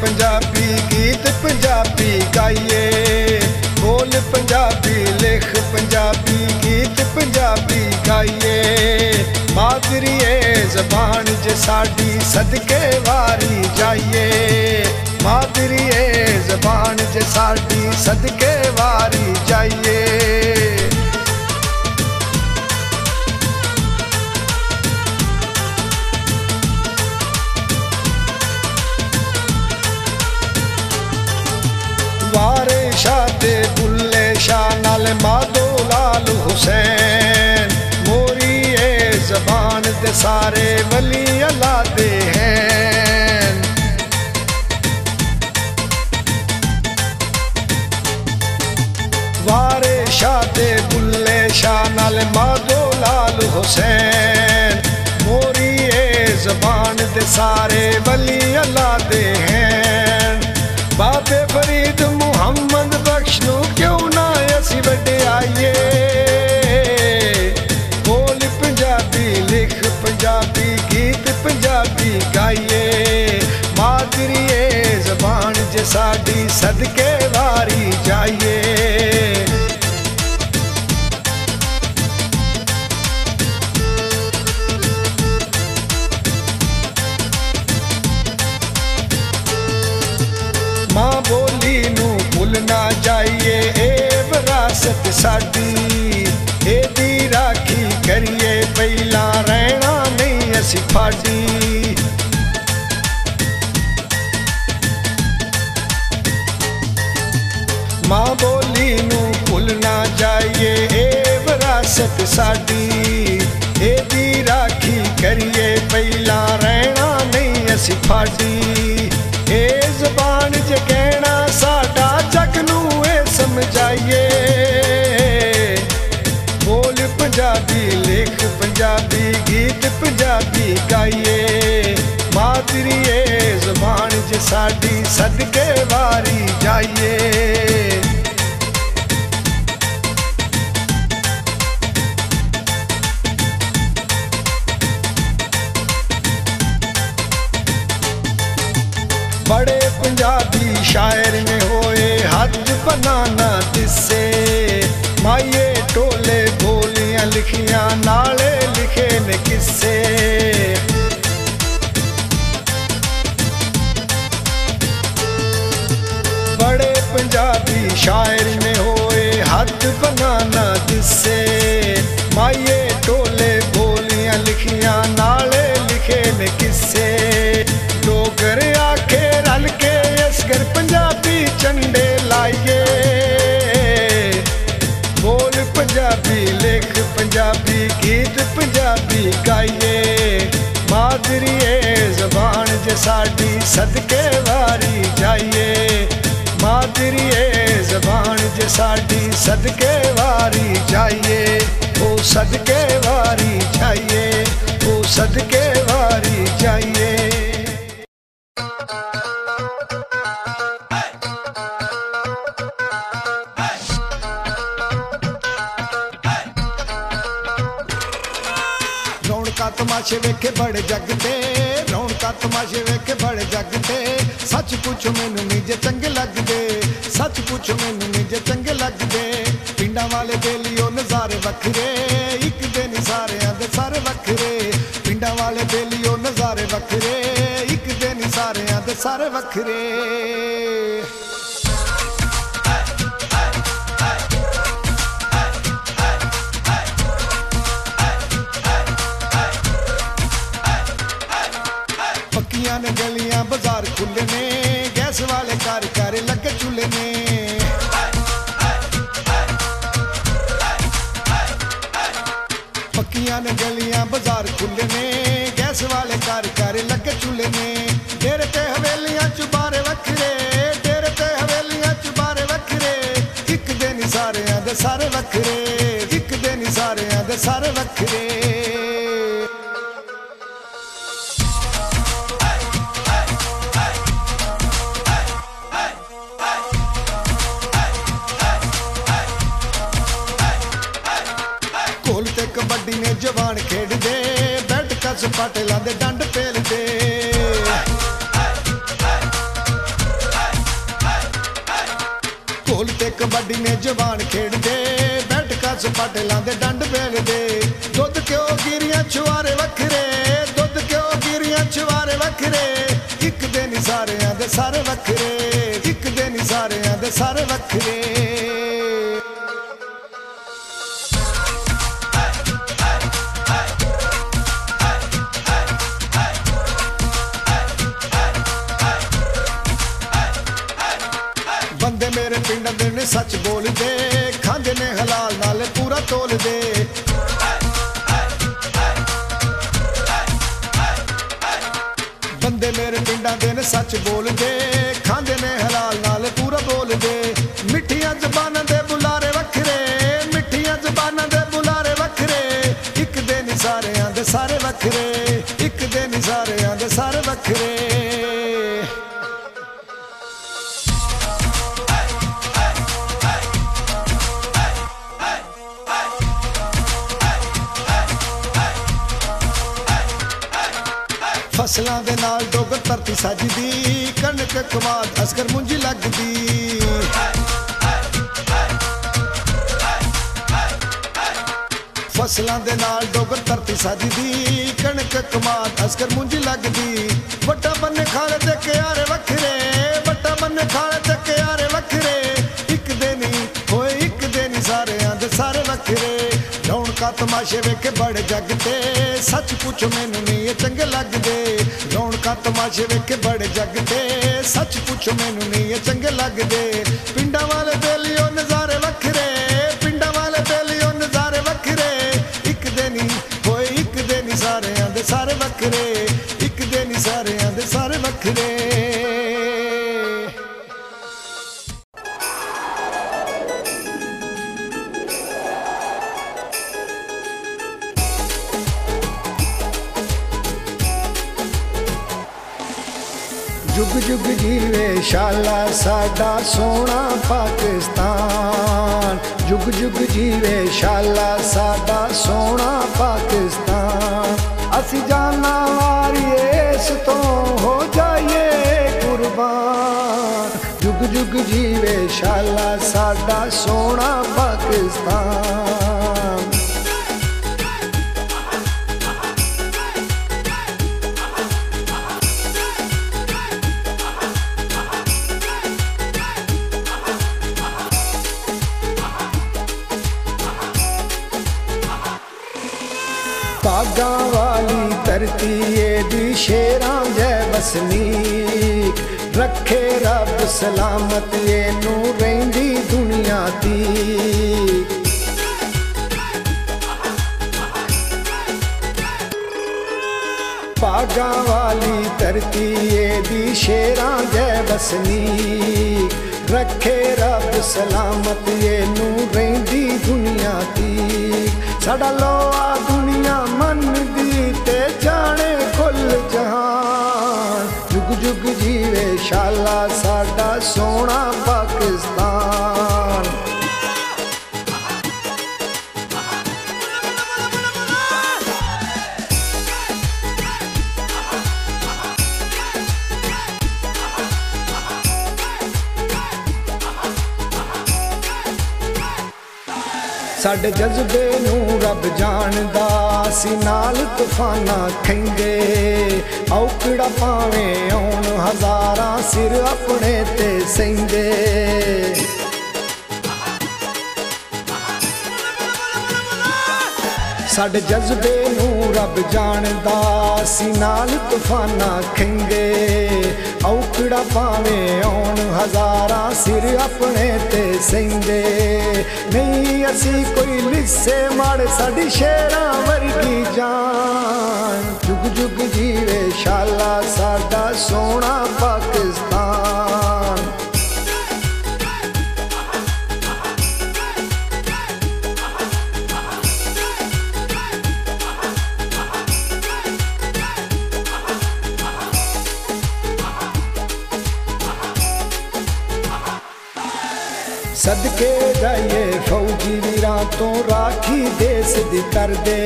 पंजाबी गीत पंजाबी गाइए, बोल पंजाबी लिख पंजाबी गीत पंजाबी गाइए। मादरी ज़बान जे साडी सदके वारी जाइए, मादरी ज़बान जे साडी सदके वारी जाइए। वारे शाह दे बुल्ले शाह नाल माधो लाल हुसैन, मोरी ज़बान दे सारे वली अल्लाह दे हैं। वारे शाह दे बुल्ले शाह नाल माधो लाल हुसैन, मोरी ज़बान दे सारे वली अल्लाह दे हैं। बाबे फरीद मुहम्मद बख्श नू क्यों ना असी वड्डे आइए, बोल पंजाबी लिख पंजाबी गीत पंजाबी गाइए। मादरी ज़बान जे साडी सदके वारी जाइए। मां बोली नू भुलना जाइए, ए विरासत साडी एदी राखी करिए, पहला रहना नहीं असी फाड़ी। मां बोली नू भुलना जाइए, ए विरासत साडी एदी राखी करिए, पहला रहना नहीं असी फाड़ी। ए ज़बान जे कहना साडा जग नू समझाइए, बोल पंजाबी लिख पंजाबी गीत पंजाबी गाइए। मादरी ज़बान जे साडी सदके वारी जाइए। बड़े पंजाबी शायर में होए हद बनाना दिसे, माइये टोले बोलियां लिखियां नाले लिखे ने किस्से। बड़े पंजाबी शायर में होए हद बनाना दिसे, माइये टोले बोलियां लिखियां नाले लिखे ने किस्से। डोगर आखे रल के असगर पंजाबी झंडे लाइए, बोल पंजाबी लिख पंजाबी गीत पंजाबी गाइए। मादरी ज़बान जे साडी सदके वारी जाइए, मादरी ज़बान जे साडी सदके वारी जाइए। ओ सदके वारी जाइए, ओ सदके वारी जाइए। तमाशे वेखे बड़े जगते, रौनका तमाशे वेखे बड़े जगते। सच पूछो मैनू नहीं जे चंगे लगदे, सच पूछो मैनू नहीं जे चंगे लगदे। पिंडा वाले बेलियो नज़ारे वखरे, एक दिन सारे दे सारे वखरे। पिंडा वाले बेलियो नज़ारे वखरे, एक दिन सारे दे सारे वखरे। ने गलियां बाजार खुले ने, गैस वाले कार कार लगे चूल्हे ने। पक्कियां ने गलियां बाजार खुले ने, गैस वाले कार कार लगे चूल्हे ने। डेरे ते हवेलियां चुबारे वखरे, डेरे ते हवेलियां चुबारे वखरे। एक दिन सारे दे सारे वखरे, एक दिन सारे दे सारे वखरे। कबड्डी ने जवान खेड दे, बैठ कस पाटे लांदे डंड पेल दे। ढोल ते कबड्डी ने जवान खेडदे, बैठका सपाटे लांदे डंड बेलदे। दुध क्यों गिरियां चुआरे वखरे, दुध क्यों गिरियां चुआरे वखरे, एक दिन सारियां दे सारे वखरे, एक दिन सारियां दे सारे वखरे। बंदे मेरे पिंड दे ने सच बोलदे, खांदे ने हलाल नाल पूरा तोलदे। बंदे मेरे पिंडा दे ने सच बोलदे, खांदे ने हलाल नाल पूरा बोलदे। मिठियां ज़बानां दे बुलारे वखरे, मिठियां ज़बानां दे बुलारे वखरे, एक दिन सारियां दे सारे वखरे, एक दिन सारियां दे सारे वखरे। फसलां दे नाल डोगर धरती सजदी, कणक कमाद असकर मुंजी लगदी। फसलां दे नाल डोगर धरती सजदी, कणक कमाद असकर मुंजी लगदी। वट्टा बन्ने खाले ते क्यारे वखरे, वट्टा बन्ने खाले ते क्यारे वखरे, एक दिन होए एक दिन सारियां दे सारे वखरे। रौनका तमाशे वेखे बड़े जगते, सच पुछो मैनू नहीं ये चंगे लगदे। रौनका तमाशे वेखे बड़े जगते, सच पुछो मैनू नहीं ये चंगे लगदे। पिंडा वाले बेलियो नज़ारे वखरे, पिंडा वाले बेलियो नज़ारे वखरे, एक दिन होए एक दिन सारियां दे सारे वखरे, एक दिन सारियां दे सारे वखरे। जुग जुग जीवे शाला साडा सोना पाकिस्तान, जुग जुग जीवे शाला साडा सोना पाकिस्तान। असी जाना वारिए इस तो हो जाइए कुर्बान, जुग जुग जीवे शाला साडा सोना पाकिस्तान। बागां वाली धरती दी शेरां जै वसनीक, रखे रब सलामत एनू रहिंदी दुनिया दी। बागां वाली धरती दी शेरां जै वसनीक, रखे रब सलामत एनू रहिंदी दुनिया दी। साडा लोआ दुनिया मन दी ते जाने कुल जहान, जुग जुग जीवे शाला साडा सोना पाकिस्तान। साडे जज्बे नू रब जानदा, असी नाल तूफाना खैंदे। औकड़ा भावें आउण हज़ारां सिर अपने ते सहिंदे। साडे जज्बे नू रब जानदा, असी नाल तूफाना खैंदे। औकड़ा भावें आउण हज़ारां सिर अपने ते सहिंदे। नहीं असी कोई लिस्से माड़े, साडी शेरां वर्गी जान, जुग जुग जीवे शाला साडा सोना पाकिस्तान। सदके जाइए फौजी वीरां तो राखी देश दी कर दे।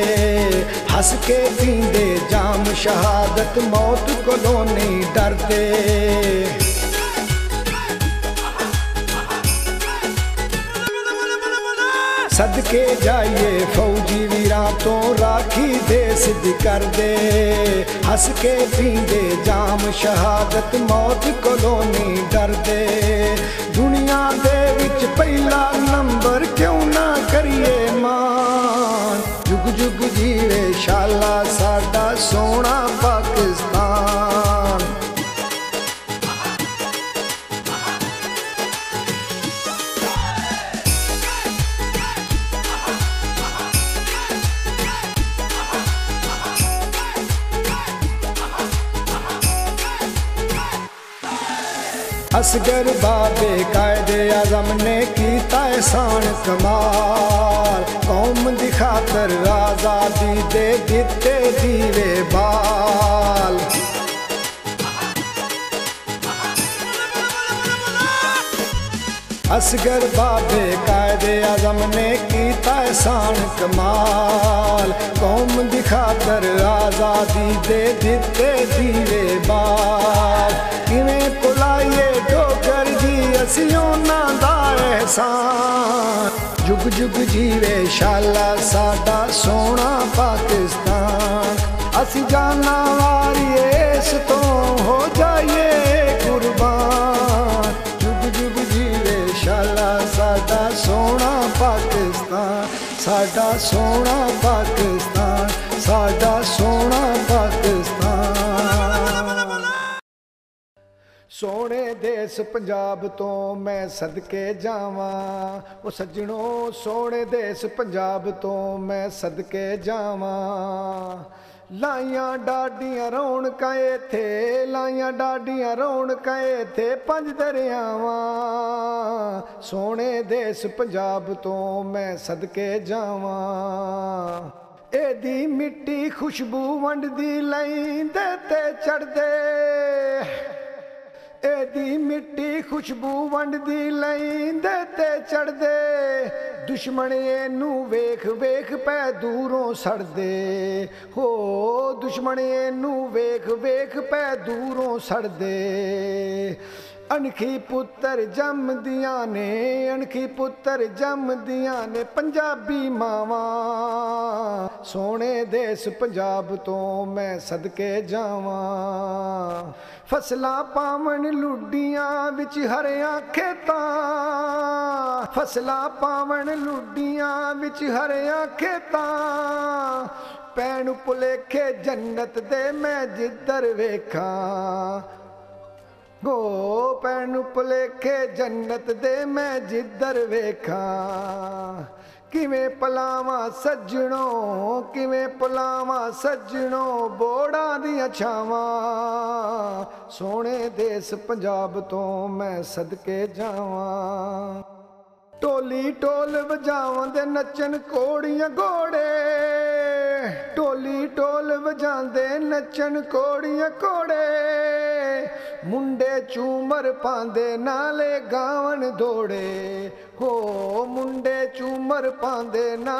हस के पींदे जाम शहादत मौत कोलों नहीं सदके जाइए फौजी वीरां तो राखी देश दी कर दे। हस के पींदे जाम शहादत मौत कोलों नहीं डरदे। दुनिया दे विच पहला नंबर क्यों ना करिए मान। जुग जुग जीवे शाला साडा सोना पाकिस्तान। असगर बाबे कायदे आज़म ने कीता एहसान कमाल। कौम दी खातर आज़ादी दे दिते दीवे बाल। असगर बाबे कायदे आज़म ने कीता एहसान कमाल। कौम दी खातर आज़ादी दे दिते दीवे बाल। किवें भुलाइए डोगर जी असीं उन्हां दा एहसान। जुग जुग जीवे शाला साडा सोना पाकिस्तान। असीं जाना वारिए इस तो हो जाइए कुर्बान। जुग जुग जीवे शाला साडा सोना पाकिस्तान। साडा सोना पाकिस्तान। साडा सोना पाकिस्तान। सोने देश पंजाब तो मैं सदके जावां। ओ सज्जणो सोने देश पंजाब तो मैं सदके जावां। लाइयां डाडियां रौनकां इत्थे, लाइयां डाडियां रौनकां इत्थे पंज दरियावां। सोने देश पंजाब तो मैं सदके जावां। एदी मिट्टी खुशबू वंडदी लैंदे ते चढ़दे। एदी मिट्टी खुशबू वंडदी लैंदे ते चढ़दे। दुश्मन एनू वेख वेख पै दूरों सड़दे। हो दुश्मन एनू वेख वेख पै दूरों सड़दे। अणखी पुत्तर जमदियां ने, अणखी पुत्तर जमदियां ने पंजाबी मावां। सोने देश पंजाब तो मैं सदके जावां। फसलां पावन लुड्डियां विच हरियां खेतां। फसलां पावन लुड्डियां विच हरियां खेतां। पैण भुलेखे जन्नत दे मैं जिधर वेखां। गो पैण भुलेखे जन्नत दे मैं जिधर वेखां। किवें पलावां सज्जणों, किवें पलावां सज्जणों बोड़ां दियां छावां। सोने देश पंजाब तो मैं सदके जावां। टोली टोल वजावंदे नचन घोड़ियां घोड़े। टोली टोल वजांदे नचन घोड़ियां घोड़े। मुंडे झूमर पांदे नाले गावन दौड़े। हो मुंडे झूमर पांदे ना